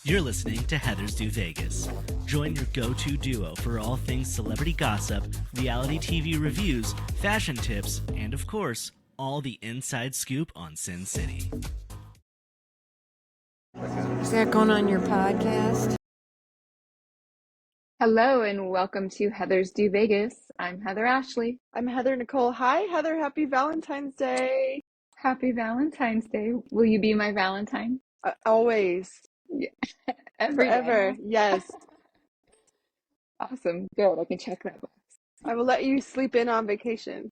You're listening to Heather's Do Vegas. Join your go-to duo for all things celebrity gossip, reality TV reviews, fashion tips, and of course, all the inside scoop on Sin City. Is that going on your podcast? Hello and welcome to Heather's Do Vegas. I'm Heather Ashley. I'm Heather Nichole. Hi, Heather. Happy Valentine's Day. Happy Valentine's Day. Will you be my Valentine? Always. Yeah. Every Forever. day. Yes. Awesome. Good. I can check that box. I will let you sleep in on vacation.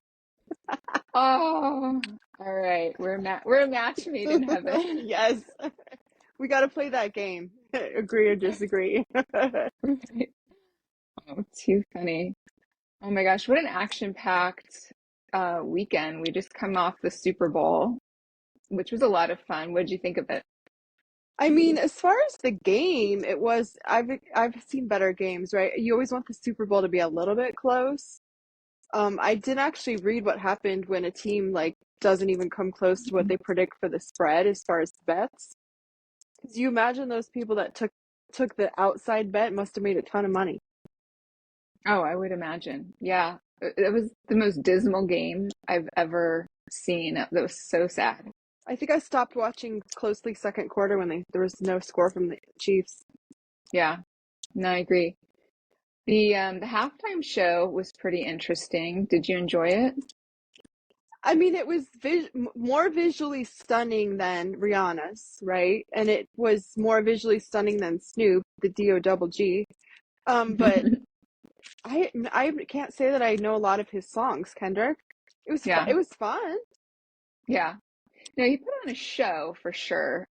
Oh, all right. We're a match made in heaven. Yes. We got to play that game. Agree or disagree. Right. Oh, too funny. Oh my gosh, what an action-packed weekend. We just come off the Super Bowl, which was a lot of fun. What did you think of it? I mean, as far as the game, it was, I've seen better games, right? You always want the Super Bowl to be a little bit close. I didn't actually read what happened when a team doesn't even come close to what they predict for the spread as far as bets. Because you imagine those people that took the outside bet must have made a ton of money. Oh, I would imagine. Yeah. It was the most dismal game I've ever seen. That was so sad. I think I stopped watching closely second quarter when there was no score from the Chiefs. Yeah. No, I agree. The halftime show was pretty interesting. Did you enjoy it? I mean, it was more visually stunning than Rihanna's, right? And it was more visually stunning than Snoop, the D-O-double-G. But I can't say that I know a lot of his songs, Kendrick. It was Yeah. it was fun. Yeah. No, he put on a show for sure,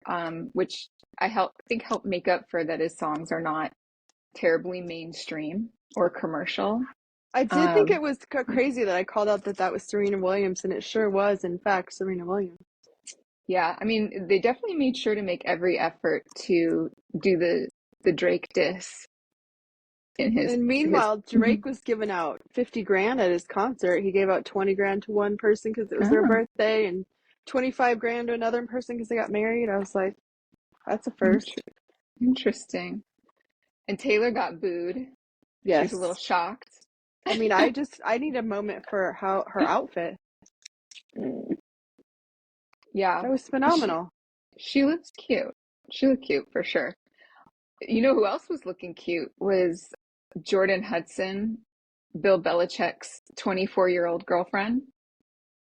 which I think helped make up for that his songs are not terribly mainstream or commercial. I did think it was crazy that I called out that was Serena Williams, and it sure was, in fact, Serena Williams. Yeah, I mean, they definitely made sure to make every effort to do the Drake diss in his. And meanwhile, Drake was giving out 50 grand at his concert. He gave out 20 grand to one person because it was their birthday, and 25 grand to another person because they got married. I was like, that's a first. Interesting. And Taylor got booed. Yes. She's a little shocked. I mean, I need a moment for her outfit. Yeah. That was phenomenal. She looks cute. She looked cute for sure. You know who else was looking cute was Jordan Hudson, Bill Belichick's 24-year-old girlfriend.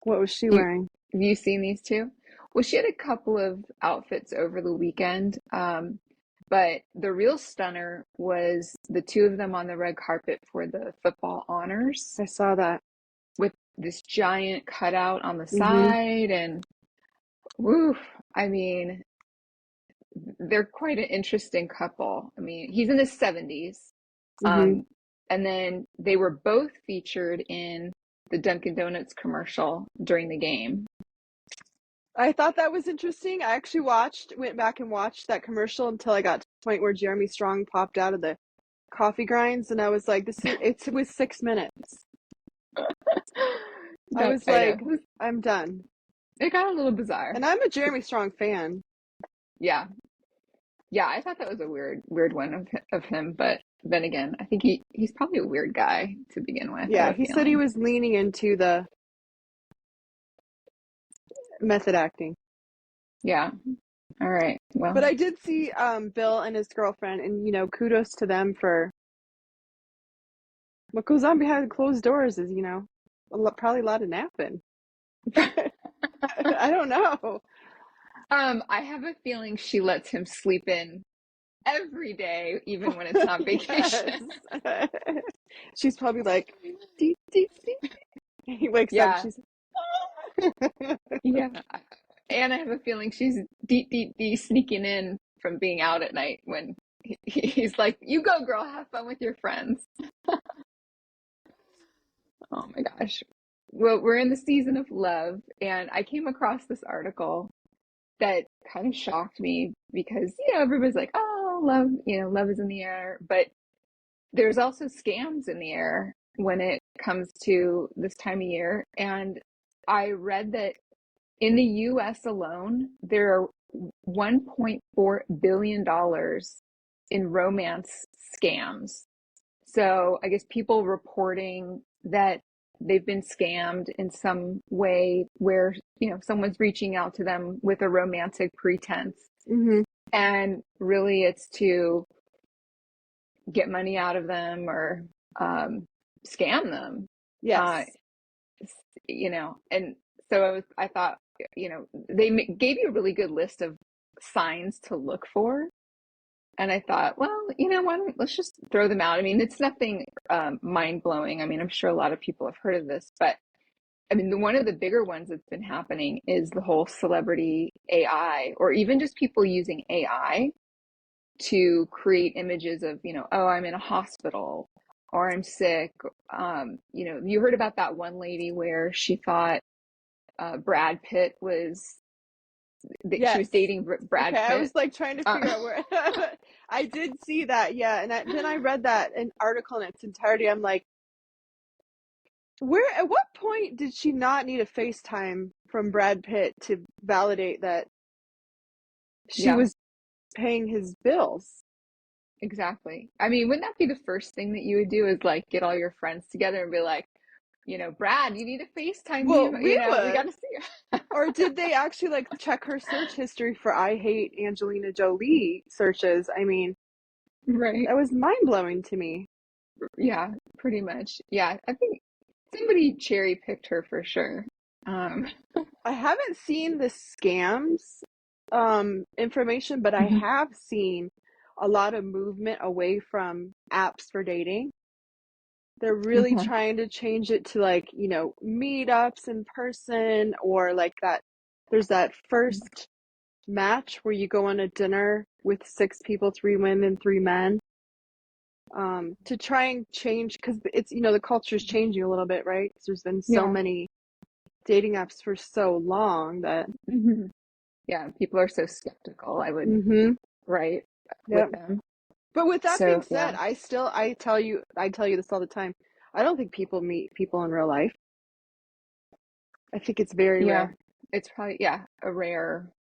What was she wearing? Have you seen these two? Well, she had a couple of outfits over the weekend, but the real stunner was the two of them on the red carpet for the football honors. I saw that. With this giant cutout on the side, and woof, I mean, they're quite an interesting couple. I mean, he's in his 70s. And then they were both featured in the Dunkin' Donuts commercial during the game. I thought that was interesting. I actually went back and watched that commercial until I got to the point where Jeremy Strong popped out of the coffee grinds, and I was like, it was 6 minutes. I was like, I'm done. It got a little bizarre. And I'm a Jeremy Strong fan. Yeah. Yeah, I thought that was a weird one of him, but then again, I think he's probably a weird guy to begin with. Yeah, he said he was leaning into the method acting. Yeah. All right. Well, but I did see Bill and his girlfriend, and kudos to them for what goes on behind closed doors is, probably a lot of napping. I don't know. I have a feeling she lets him sleep in every day, even when it's not vacation. Yes. She's probably like, deep, deep, deep. He wakes up, she's yeah. And I have a feeling she's deep, deep, deep sneaking in from being out at night when he's like, you go, girl, have fun with your friends. Oh my gosh. Well, we're in the season of love, and I came across this article that kind of shocked me because, everybody's like, oh, love, love is in the air. But there's also scams in the air when it comes to this time of year. And I read that in the US alone, there are $1.4 billion in romance scams. So I guess people reporting that they've been scammed in some way where, someone's reaching out to them with a romantic pretense. Mm-hmm. And really it's to get money out of them or scam them. Yes. And so I thought, they gave you a really good list of signs to look for. And I thought, well, let's just throw them out. I mean, it's nothing mind blowing. I mean, I'm sure a lot of people have heard of this, but I mean, one of the bigger ones that's been happening is the whole celebrity AI, or even just people using AI to create images of, oh, I'm in a hospital or I'm sick. You heard about that one lady where she thought Brad Pitt was, she was dating Brad Okay, Pitt. I was like trying to figure out where I did see that, yeah, and then I read that an article in its entirety. I'm like, at what point did she not need a FaceTime from Brad Pitt to validate that she was paying his bills? Exactly. I mean, wouldn't that be the first thing that you would do, is like get all your friends together and be like, Brad, you need to FaceTime me. We got to see you. Or did they actually like check her search history for "I hate Angelina Jolie" searches? I mean, right. That was mind blowing to me. Yeah, pretty much. Yeah, I think somebody cherry picked her for sure. I haven't seen the scams information, but I have seen a lot of movement away from apps for dating. They're really trying to change it to like, meetups in person, or like that. There's that first match where you go on a dinner with 6 people, 3 women, 3 men, to try and change, because it's, the culture is changing a little bit, right? 'Cause there's been so many dating apps for so long that yeah, people are so skeptical, I would right with them. But with that being said, I tell you this all the time. I don't think people meet people in real life. I think it's very rare. It's probably a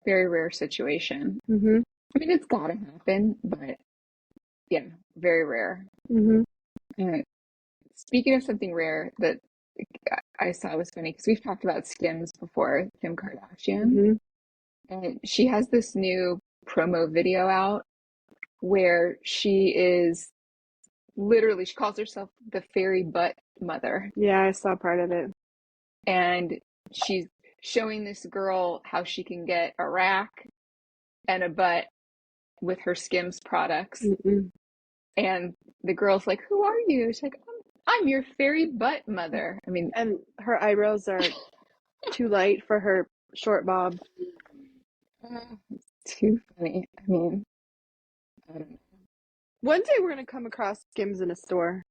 very rare situation. I mean, it's gotta happen, but very rare. Speaking of something rare that I saw was funny, because we've talked about Skims before, Kim Kardashian, and she has this new promo video out where she calls herself the fairy butt mother. Yeah, I saw part of it. And she's showing this girl how she can get a rack and a butt with her Skims products. And the girl's like, "Who are you?" She's like, "I'm your fairy butt mother." I mean, and her eyebrows are too light for her short bob. Too funny. I mean, I don't know. One day we're going to come across Skims in a store.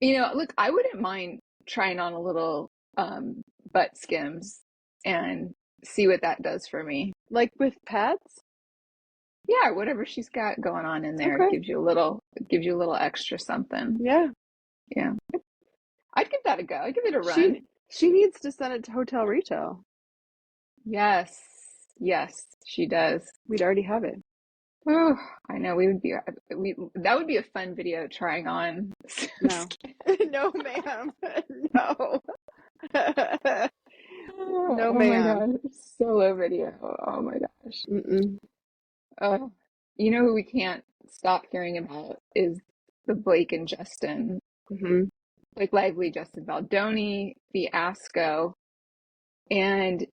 Look, I wouldn't mind trying on a little butt Skims and see what that does for me. Like with pets? Yeah, whatever she's got going on in there, it gives you a little extra something. Yeah. I'd give that a go. I'd give it a run. She needs to send it to Hotel Retail. Yes, she does. We'd already have it. Oh, I know. That would be a fun video, trying on. No. No, ma'am. No. No, ma'am. My gosh. Solo video. Oh my gosh. Who we can't stop hearing about is the Blake and Justin. Blake Lively, Justin Baldoni fiasco. And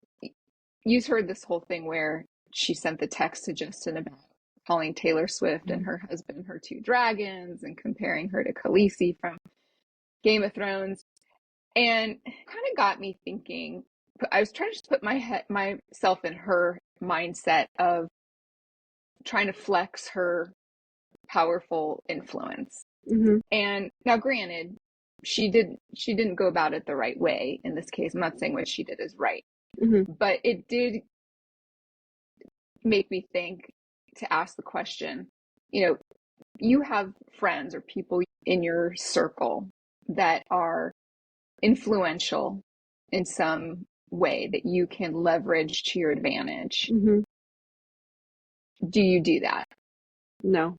you've heard this whole thing where she sent the text to Justin about calling Taylor Swift and her husband her 2 dragons, and comparing her to Khaleesi from Game of Thrones. And kind of got me thinking. I was trying to just put myself in her mindset of trying to flex her powerful influence. And now, granted, she didn't go about it the right way in this case. I'm not saying what she did is right, but it did make me think, to ask the question, you have friends or people in your circle that are influential in some way that you can leverage to your advantage. Do you do that? No.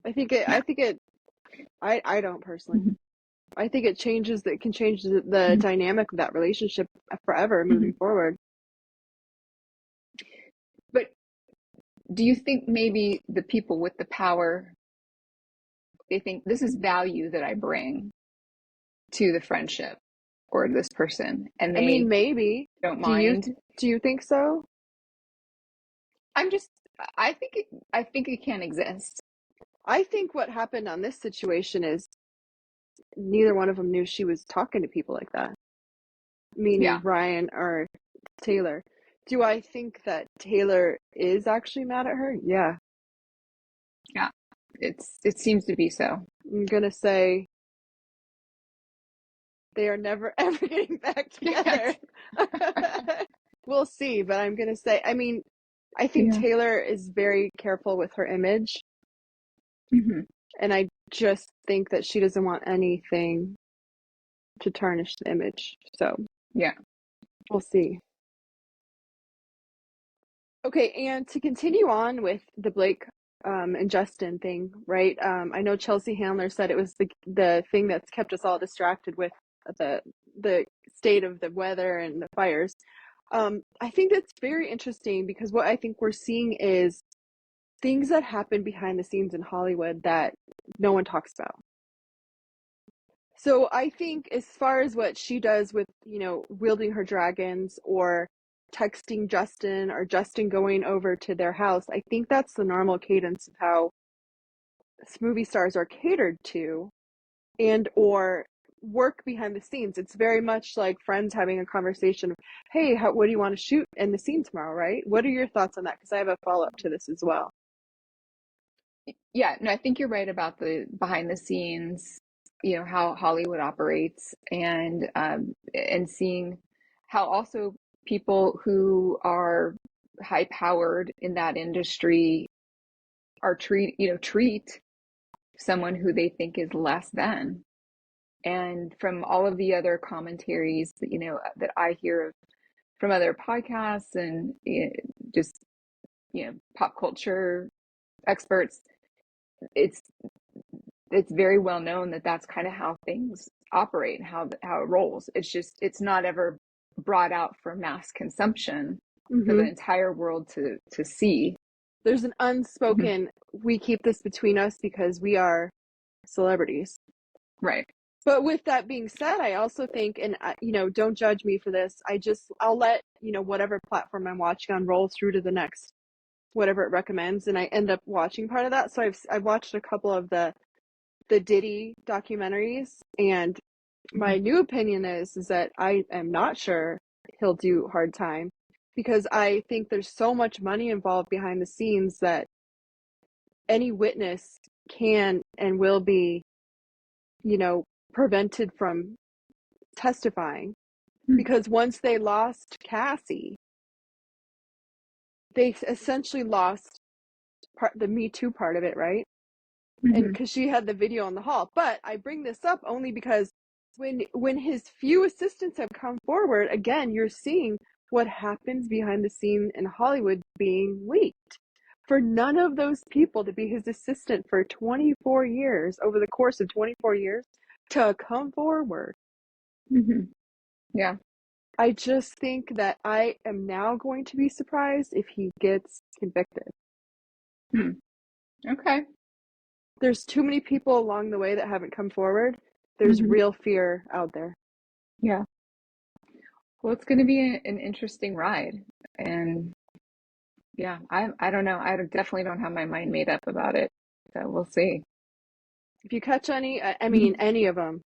I don't personally. Mhm. I think it can change the Mhm. dynamic of that relationship forever moving Mhm. forward. But do you think maybe the people with the power, they think this is value that I bring to the friendship or this person, and I mean, they maybe. don't Do you mind? do you think so? I'm just, I think it can exist. I think what happened on this situation is neither one of them knew she was talking to people like that, meaning Yeah, Ryan or Taylor. Do I think that Taylor is actually mad at her? Yeah. yeah. It seems to be so. I'm gonna say they are never ever getting back together. We'll see, but I'm gonna say, I mean, I think Yeah. Taylor is very careful with her image, Hmm. and I just think that she doesn't want anything to tarnish the image. So Yeah. we'll see. Okay, and to continue on with the Blake and Justin thing, right? I know Chelsea Handler said it was the thing that's kept us all distracted with the state of the weather and the fires. I think that's very interesting because what I think we're seeing is things that happen behind the scenes in Hollywood that no one talks about. So I think as far as what she does with, wielding her dragons or texting Justin or Justin going over to their house, I think that's the normal cadence of how movie stars are catered to and or work behind the scenes. It's very much like friends having a conversation of, hey, what do you want to shoot in the scene tomorrow, right? What are your thoughts on that? Because I have a follow-up to this as well. Yeah, no, I think you're right about the behind the scenes, how Hollywood operates, and seeing how also people who are high powered in that industry are treat someone who they think is less than. And from all of the other commentaries that that I hear from other podcasts and just pop culture experts, it's it's very well known that that's kind of how things operate and how it rolls. It's not ever brought out for mass consumption for the Mm-hmm. entire world to see. There's an Mhm. unspoken, we keep this between us because we are celebrities. Right. But with that being said, I also think, and don't judge me for this. I'll let, whatever platform I'm watching on roll through to the next, whatever it recommends. And I end up watching part of that. So I've watched a couple of the Diddy documentaries, and my Mhm. new opinion is that I am not sure he'll do Hard Time because I think there's so much money involved behind the scenes that any witness can and will be, prevented from testifying. Because once they lost Cassie, they essentially lost the Me Too part of it, right? And Mhm. because she had the video in the hall. But I bring this up only because when his few assistants have come forward, again, you're seeing what happens behind the scene in Hollywood being leaked. For none of those people to be his assistant for 24 years, over the course of 24 years, to come forward. Mhm. Yeah. I just think that I am now going to be surprised if he gets convicted. Hmm. Okay. There's too many people along the way that haven't come forward. There's Mhm. real fear out there. Yeah. Well, it's going to be an interesting ride, and yeah, I don't know. I definitely don't have my mind made up about it, so we'll see. If you catch any, I mean, Mhm. any of them,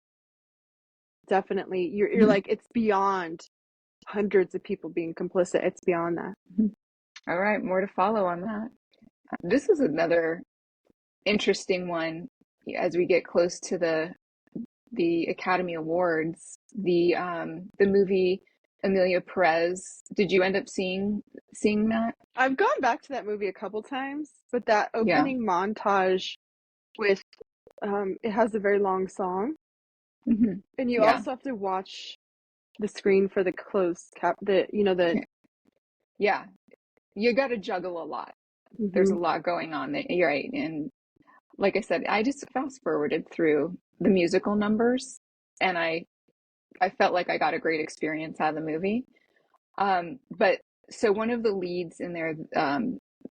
definitely, you're Mhm. like, it's beyond hundreds of people being complicit. It's beyond that. Mhm. All right, more to follow on that. This is another interesting one as we get close to the Academy Awards. The movie Amelia Perez. Did you end up seeing that? I've gone back to that movie a couple times, but that Yeah. opening montage with, it has a very long song, Hmm. and you Yeah. also have to watch the screen for the closed cap, the Yeah. You got to juggle a lot. There's Hmm. a lot going on there. You're right. And like I said, I just fast forwarded through the musical numbers, and I felt like I got a great experience out of the movie. But so one of the leads in there,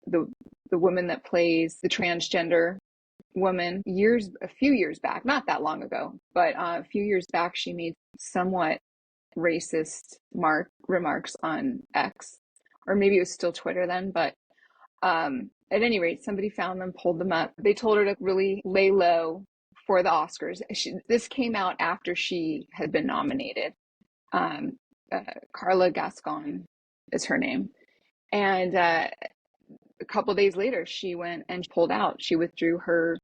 the the woman that plays the transgender woman, a few years back, not that long ago, but a few years back, she made somewhat racist remarks on X, or maybe it was still Twitter then, but at any rate, somebody found them, pulled them up. They told her to really lay low for the Oscars. This came out after she had been nominated. Um, Carla Gascon is her name. And a couple days later, she went and pulled out. She withdrew her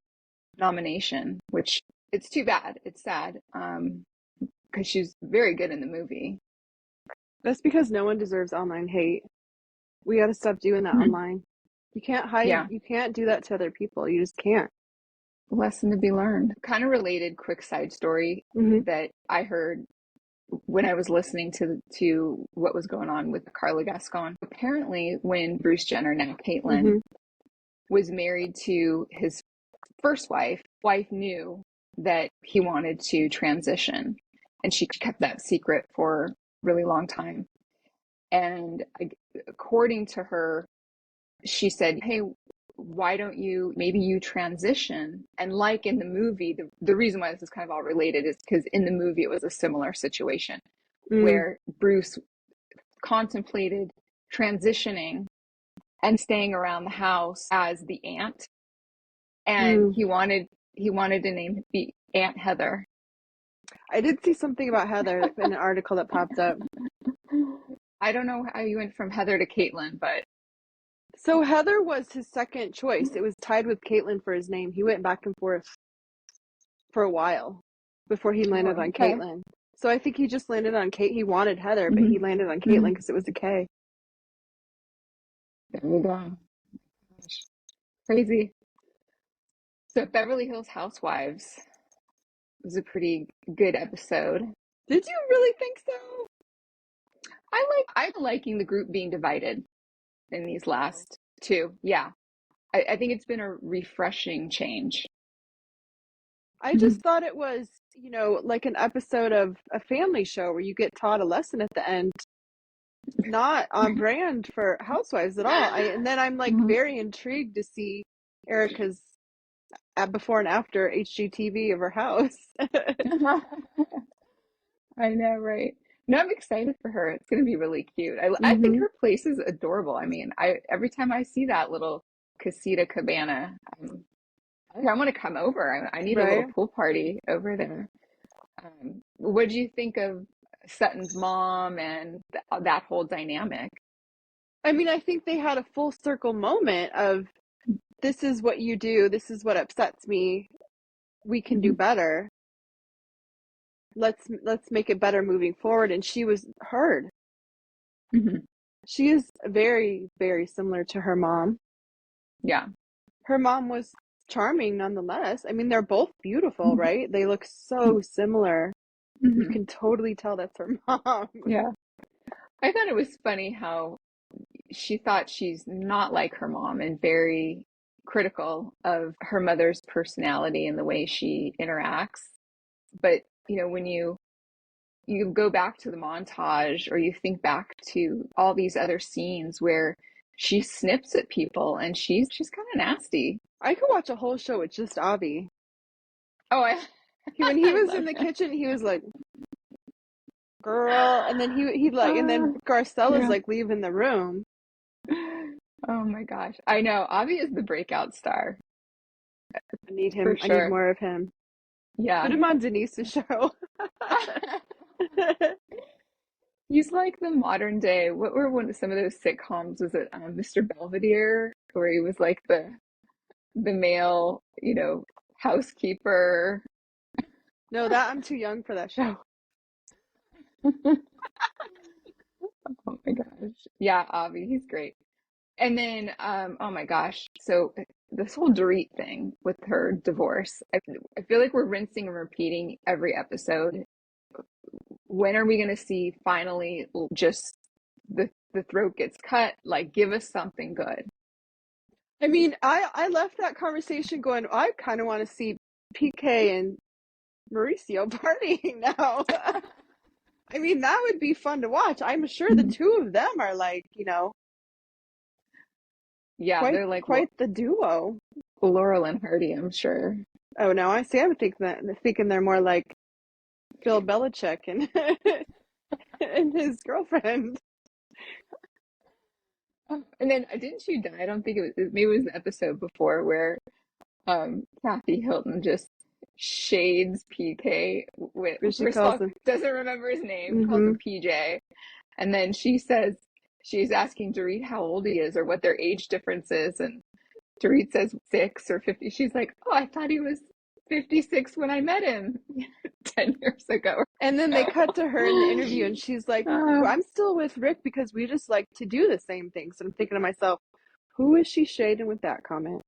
nomination, which it's too bad. It's sad because she's very good in the movie. That's because no one deserves online hate. We got to stop doing that online. You can't hide. Yeah, You can't do that to other people. You just can't. lesson to be learned. Kind of related, quick side story Hmm. that I heard when I was listening to what was going on with Carla Gascon. Apparently, when Bruce Jenner, now Caitlyn, Hmm. was married to his first wife knew that he wanted to transition, and she kept that secret for a really long time. And according to her, she said, "Hey, why don't maybe you transition?" And like in the movie, the reason why this is kind of all related is because in the movie it was a similar situation Mm. where Bruce contemplated transitioning and staying around the house as the aunt, and Mm. he wanted to name the Aunt Heather. I did see something about Heather in an article that popped up. I don't know how you went from Heather to Caitlyn, but So Heather was his second choice. It was tied with Caitlyn for his name. He went back and forth for a while before he landed oh, on okay. Caitlyn. So I think he just landed on Kate. He wanted Heather, but Mm-hmm. he landed on Mm-hmm. Caitlyn because it was a K. There you go. Gosh, crazy. So Beverly Hills Housewives was a pretty good episode. Did you really think so? I'm liking the group being divided in these last two. Yeah. I think it's been a refreshing change. I just thought it was, like an episode of a family show where you get taught a lesson at the end, not on brand for Housewives at all. And then I'm like Mhm. very intrigued to see Erica's at before and after HGTV of her house. I know, right? No, I'm excited for her. It's going to be really cute. I think Hmm. her place is adorable. I mean, every time I see that little casita cabana, I want to come over. I need a little Right. pool party over there. What do you think of Sutton's mom and that whole dynamic? I mean, I think they had a full circle moment of this is what you do, this is what upsets me. We can do Mhm. better. Let's make it better moving forward. And she was heard. Mhm. She is very, very similar to her mom. Yeah. Her mom was charming nonetheless. I mean, they're both beautiful, Mhm. right? They look so similar. You Mhm. can totally tell that's her mom. Yeah. I thought it was funny how she thought she's not like her mom and very critical of her mother's personality and the way she interacts. But, when you go back to the montage or you think back to all these other scenes where she snips at people and she's kind of nasty. I could watch a whole show with just Avi. Oh, I When he I was in love the him. kitchen, he was like, "Girl," and then he'd like, and then Garcella's Yeah. like leaving the room. Oh my gosh. I know. Avi is the breakout star I need for him. I need sure. more of him. Yeah. Put him on Denise's show. He's like the modern day. What were some of those sitcoms? Was it Mr. Belvedere, where he was like the male, housekeeper? No, that I'm too young for that show. Oh my gosh. Yeah, Avi, he's great. And then, oh my gosh. So this whole Dorit thing with her divorce, I feel like we're rinsing and repeating every episode. When are we going to see finally just the throat gets cut? Like, give us something good. I mean, I left that conversation going, I kind of want to see PK and Mauricio partying now. I mean, that would be fun to watch. I'm sure the two of them are like, Yeah, they're like quite the duo. Laurel and Hardy, I'm sure. Oh no, I see. I would think thinking they're more like Bill Belichick and and his girlfriend. And then didn't you die? I don't think it was, maybe it was the episode before where Kathy Hilton just shades PK with, But she first of calls all, him. doesn't remember his name, calls him PJ. And then she says, she's asking Dorit how old he is or what their age difference is. And Dorit says 6 or 50. She's like, oh, I thought he was 56 when I met him 10 years ago. And then they cut to her in the interview and she's like, I'm still with Rick because we just like to do the same thing. So I'm thinking to myself, who is she shading with that comment?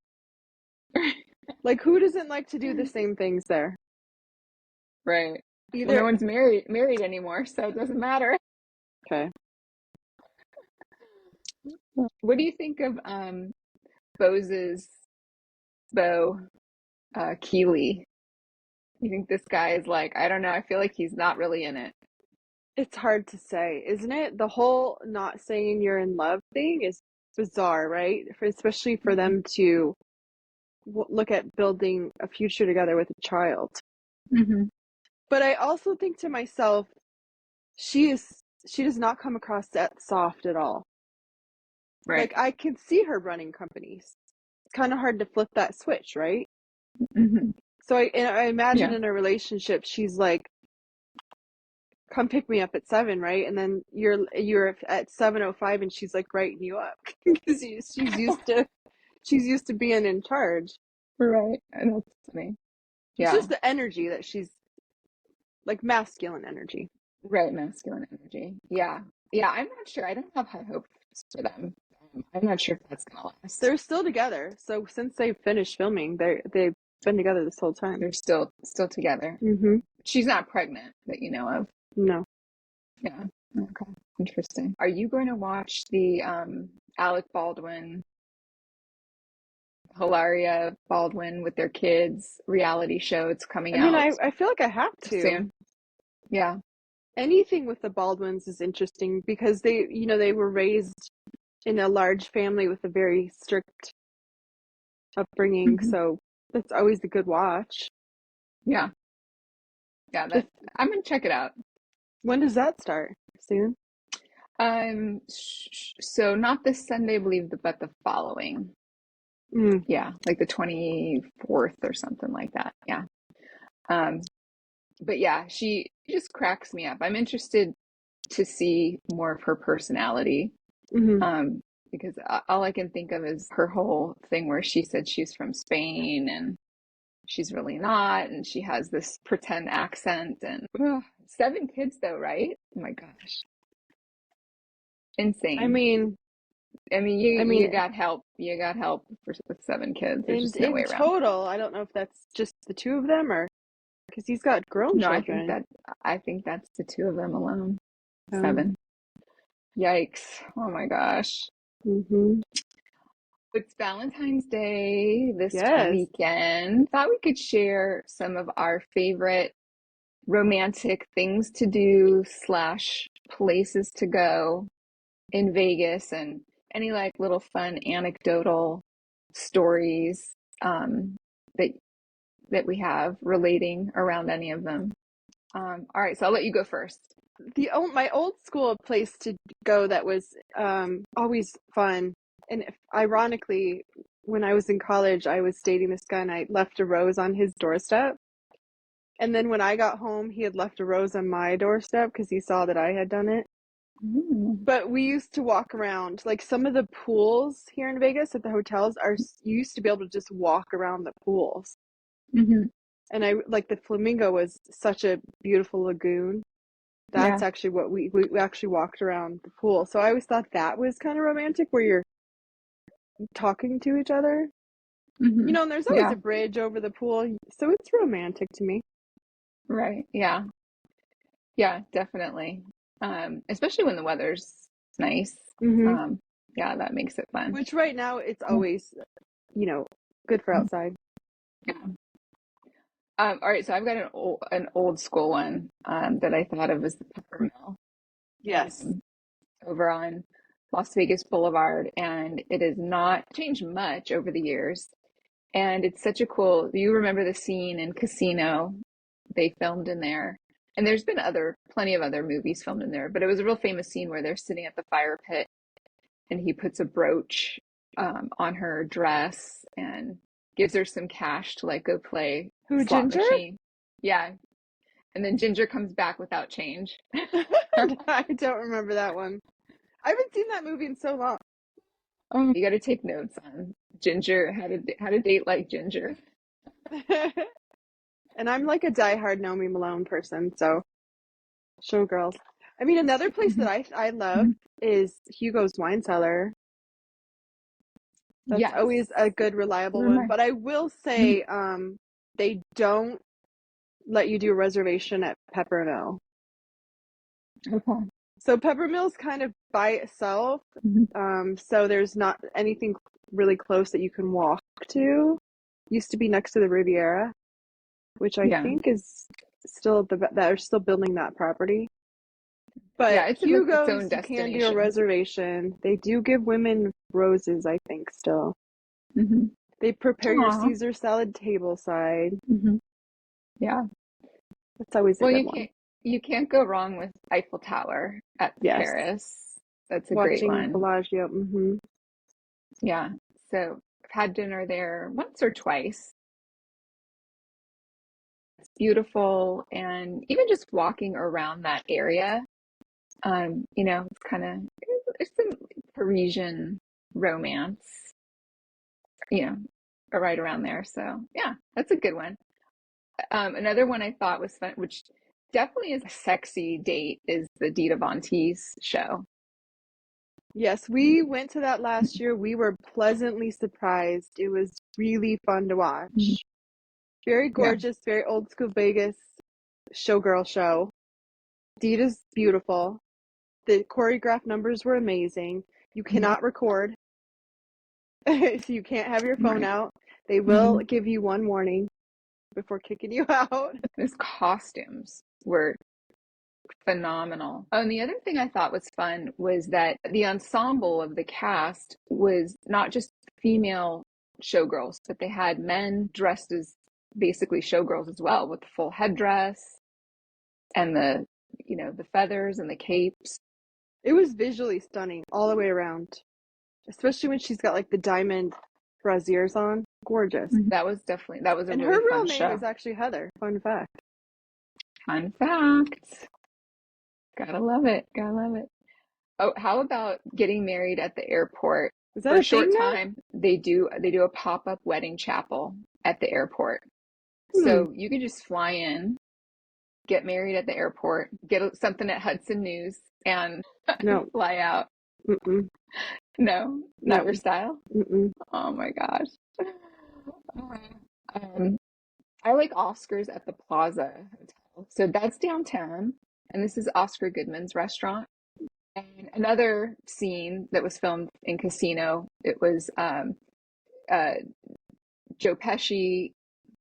Like, who doesn't like to do the same things there? Right. Either well, no one's married anymore, so it doesn't matter. Okay. What do you think of Bo Keeley? You think this guy is like, I don't know, I feel like he's not really in it. It's hard to say, isn't it? The whole not saying you're in love thing is bizarre, right? Especially for them to look at building a future together with a child. Mm-hmm. But I also think to myself, she does not come across that soft at all. Right. Like, I can see her running companies. It's kind of hard to flip that switch, right? Mm-hmm. So I imagine in a relationship, she's like, come pick me up at 7, right? And then you're at 7:05 and she's like writing you up because she's used to being in charge. Right. And that's funny. It's just the energy that she's like, masculine energy. Right, masculine energy. Yeah. Yeah, I'm not sure. I don't have high hopes for them. I'm not sure if that's gonna last. They're still together. So since they've finished filming, they've been together this whole time. They're still together. Mm-hmm. She's not pregnant that you know of. No. Yeah. Okay. Interesting. Are you going to watch the Alec Baldwin, Hilaria Baldwin with their kids reality show? It's coming out. I mean, I feel like I have to. Soon. Yeah. Anything with the Baldwins is interesting because they were raised in a large family with a very strict upbringing. Mm-hmm. So that's always a good watch. Yeah. Yeah. I'm going to check it out. When does that start? Soon? So not this Sunday, I believe, but the following. Yeah, like the 24th or something like that. Yeah. But yeah, she just cracks me up. I'm interested to see more of her personality. Mm-hmm. Because all I can think of is her whole thing where she said she's from Spain and she's really not, and she has this pretend accent, and 7 kids though, right? Oh my gosh. Insane. I mean, you got help. You got help with 7 kids. There's just no way around. In total, I don't know if that's just the 2 of them or because he's got grown children. I think that's the 2 of them alone. 7. Yikes! Oh my gosh. Mm-hmm. It's Valentine's Day this weekend. Thought we could share some of our favorite romantic things to do / places to go in Vegas, and any like little fun anecdotal stories that we have relating around any of them. All right, so I'll let you go first. My old school place to go that was always fun, and ironically, when I was in college, I was dating this guy and I left a rose on his doorstep. And then when I got home, he had left a rose on my doorstep because he saw that I had done it. But we used to walk around, like some of the pools here in Vegas at the hotels you used to be able to just walk around the pools. Mm-hmm. And the Flamingo was such a beautiful lagoon. That's actually what we actually walked around the pool. So I always thought that was kind of romantic where you're talking to each other. Mm-hmm. And there's always a bridge over the pool. So it's romantic to me. Right. Yeah. Yeah, definitely. Especially when the weather's nice. Mm-hmm. Yeah, that makes it fun. Which right now it's always good for outside. Yeah. All right, so I've got an old school one that I thought of as the Peppermill Yes. over on Las Vegas Boulevard, and it has not changed much over the years. And it's such a cool, you remember the scene in Casino they filmed in there. And there's been plenty of other movies filmed in there, but it was a real famous scene where they're sitting at the fire pit and he puts a brooch on her dress and gives her some cash to like go play Who, slot Ginger? machine. Yeah. And then Ginger comes back without change. I don't remember that one. I haven't seen that movie in so long. Oh, you got to take notes on Ginger, how to date like Ginger. And I'm like a diehard Naomi Malone person, so Showgirls. I mean, another place that I love is Hugo's Wine Cellar. That's Yes. always a good, reliable one. But I will say, they don't let you do a reservation at Peppermill. Okay. So Peppermill's kind of by itself. So there's not anything really close that you can walk to. Used to be next to the Riviera, which I think is still they're still building that property. But yeah, it's Hugo's, its own you can do a destination. reservation. They do give women roses, I think, still. They prepare your Caesar salad tableside. Yeah. That's always a good one. You can't go wrong with Eiffel Tower at Paris. That's a great one. Bellagio. Yeah. So I've had dinner there once or twice. It's beautiful, and even just walking around that area, it's kind of it's some Parisian romance, right around there. So yeah, that's a good one. Another one I thought was fun, which definitely is a sexy date, is the Dita Von Teese show. Yes, we went to that last year. We were pleasantly surprised. It was really fun to watch. Very gorgeous, very old school Vegas showgirl show. Dita's beautiful. The choreographed numbers were amazing. You cannot record, so you can't have your phone out. They will give you one warning before kicking you out. Those costumes were phenomenal. Oh, and the other thing I thought was fun was that the ensemble of the cast was not just female showgirls, but they had men dressed as basically showgirls as well, with the full headdress and the feathers and the capes. It was visually stunning all the way around, especially when she's got like the diamond brassieres on. Gorgeous. That was a and really her real fun name show. is actually Heather. Fun fact. Gotta love it. Oh, how about getting married at the airport? Is that For a a short thing now? time, they do a pop-up wedding chapel at the airport. So you can just fly in, get married at the airport, get something at Hudson News, and fly out. No, not your style? Oh my gosh. I like Oscars at the Plaza Hotel. So that's downtown, and this is Oscar Goodman's restaurant. And another scene that was filmed in Casino, it was Joe Pesci,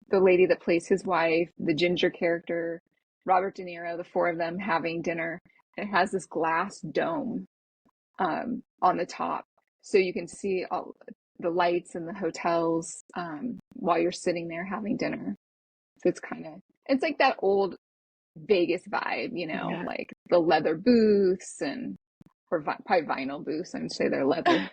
the lady that plays his wife, the Ginger character, Robert De Niro, the four of them having dinner. And it has this glass dome on the top, so you can see all the lights in the hotels while you're sitting there having dinner. So it's like that old Vegas vibe, like the leather booths or probably vinyl booths. I would say they're leather.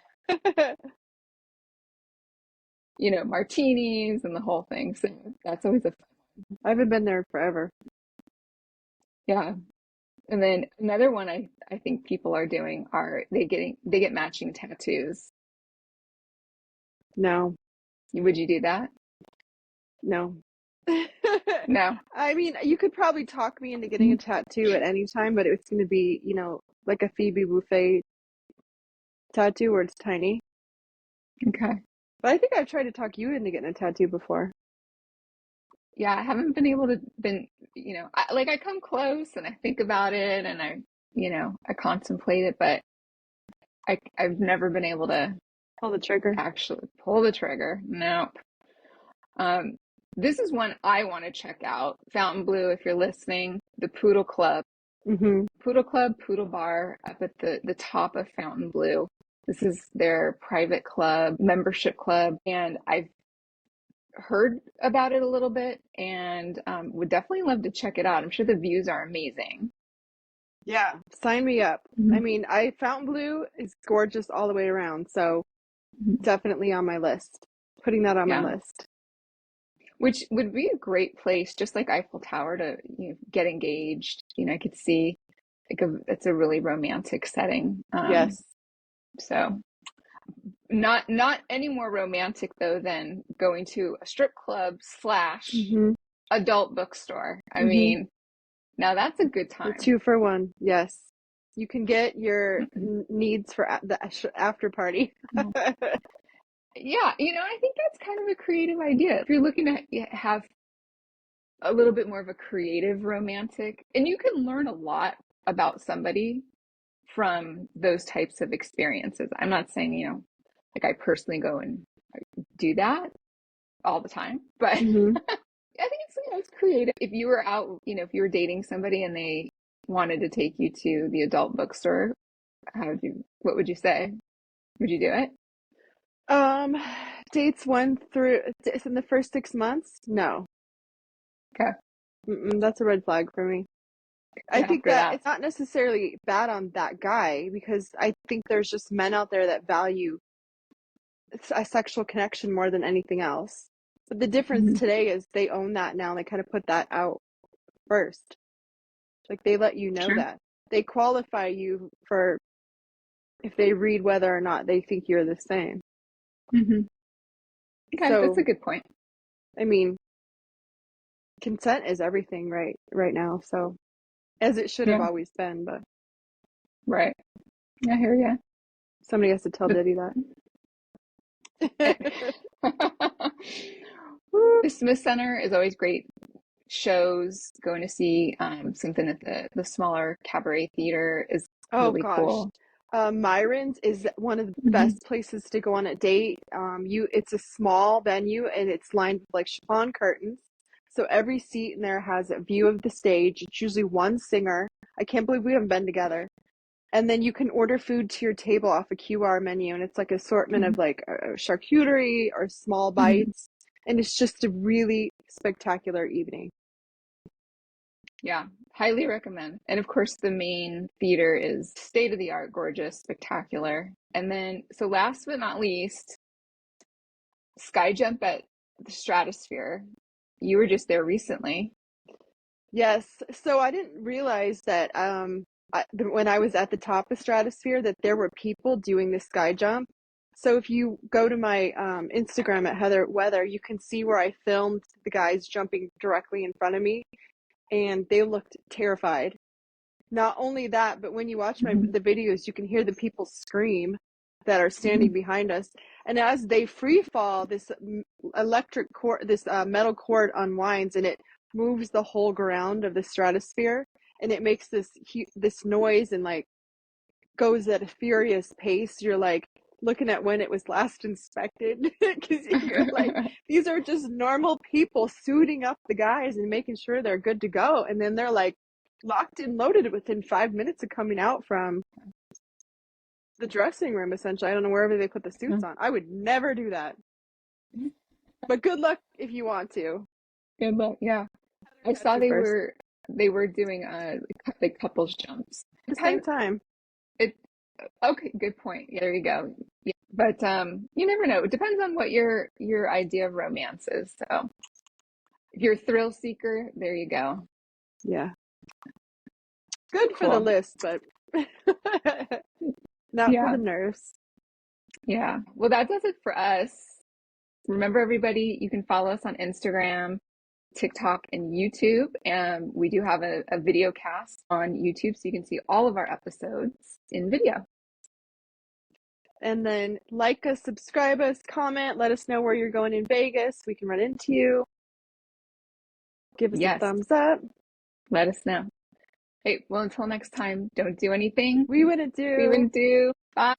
Martinis and the whole thing. So that's always a fun one. I haven't been there forever. Yeah. And then another one I think people are doing they get matching tattoos. No. Would you do that? No. No. I mean, you could probably talk me into getting a tattoo at any time, but it's going to be, like a Phoebe Buffay tattoo where it's tiny. Okay. But I think I've tried to talk you into getting a tattoo before. Yeah, I haven't been able to I come close and I think about it and I contemplate it, but I've never been able to Pull the trigger. Actually, pull the trigger. Nope. This is one I want to check out. Fountain Blue, if you're listening, the Poodle Club. Mm-hmm. Poodle Club, Poodle Bar up at the top of Fountain Blue. This is their private club, membership club, and I've heard about it a little bit and would definitely love to check it out. I'm sure the views are amazing. Yeah, sign me up. Mm-hmm. I mean, Fountain Blue is gorgeous all the way around, so definitely on my list. Putting that on my list. Which would be a great place, just like Eiffel Tower, to get engaged. I could see it's a really romantic setting. Yes. So not any more romantic though than going to a strip club / adult bookstore. I mean, now that's a good time. The 2 for 1. Yes. You can get your needs for the after party. Yeah, I think that's kind of a creative idea. If you're looking to have a little bit more of a creative romantic, and you can learn a lot about somebody from those types of experiences. I'm not saying, like I personally go and do that all the time, but I think it's creative. If you were out, if you were dating somebody and they wanted to take you to the adult bookstore, what would you say? Would you do it? Dates 1 through in the first 6 months? No. Okay. That's a red flag for me. I think that it's not necessarily bad on that guy, because I think there's just men out there that value a sexual connection more than anything else. But the difference today is they own that now, and they kind of put that out first. Like, they let you know that. They qualify you for if they read whether or not they think you're the same. Okay, so, that's a good point. I mean, consent is everything right now, so as it should have always been, but right. I hear ya. Somebody has to tell Diddy that. The Smith Center is always great. Shows, going to see something at the smaller cabaret theater is really cool. Myron's is one of the best places to go on a date. It's a small venue and it's lined with like chiffon curtains. So every seat in there has a view of the stage. It's usually one singer. I can't believe we haven't been together. And then you can order food to your table off a QR menu, and it's like an assortment of like charcuterie or small bites. And it's just a really spectacular evening. Yeah, highly recommend. And of course, the main theater is state-of-the-art, gorgeous, spectacular. And then, so last but not least, sky jump at the Stratosphere. You were just there recently. Yes. So I didn't realize that when I was at the top of Stratosphere that there were people doing the sky jump. So if you go to my Instagram at Heather Weather, you can see where I filmed the guys jumping directly in front of me, and they looked terrified. Not only that, but when you watch the videos, you can hear the people scream that are standing behind us. And as they free fall, this electric cord, this metal cord unwinds, and it moves the whole ground of the Stratosphere, and it makes this noise and like goes at a furious pace. You're like looking at when it was last inspected, because you're like, these are just normal people suiting up the guys and making sure they're good to go, and then they're like locked and loaded within 5 minutes of coming out from the dressing room, essentially. I don't know, wherever they put the suits on. I would never do that. But good luck if you want to. Good luck, yeah. I saw they were doing like couples jumps. At the same time. Okay, good point. Yeah, there you go. Yeah. But you never know. It depends on what your idea of romance is. So if you're a thrill seeker, there you go. Yeah. Good for the list, but not for the nerves. Yeah. Well, that does it for us. Remember, everybody, you can follow us on Instagram, TikTok, and YouTube. And we do have a video cast on YouTube, so you can see all of our episodes in video. And then like us, subscribe us, comment, let us know where you're going in Vegas. We can run into you. Give us a thumbs up. Let us know. Hey, well, until next time, don't do anything we wouldn't do. Bye.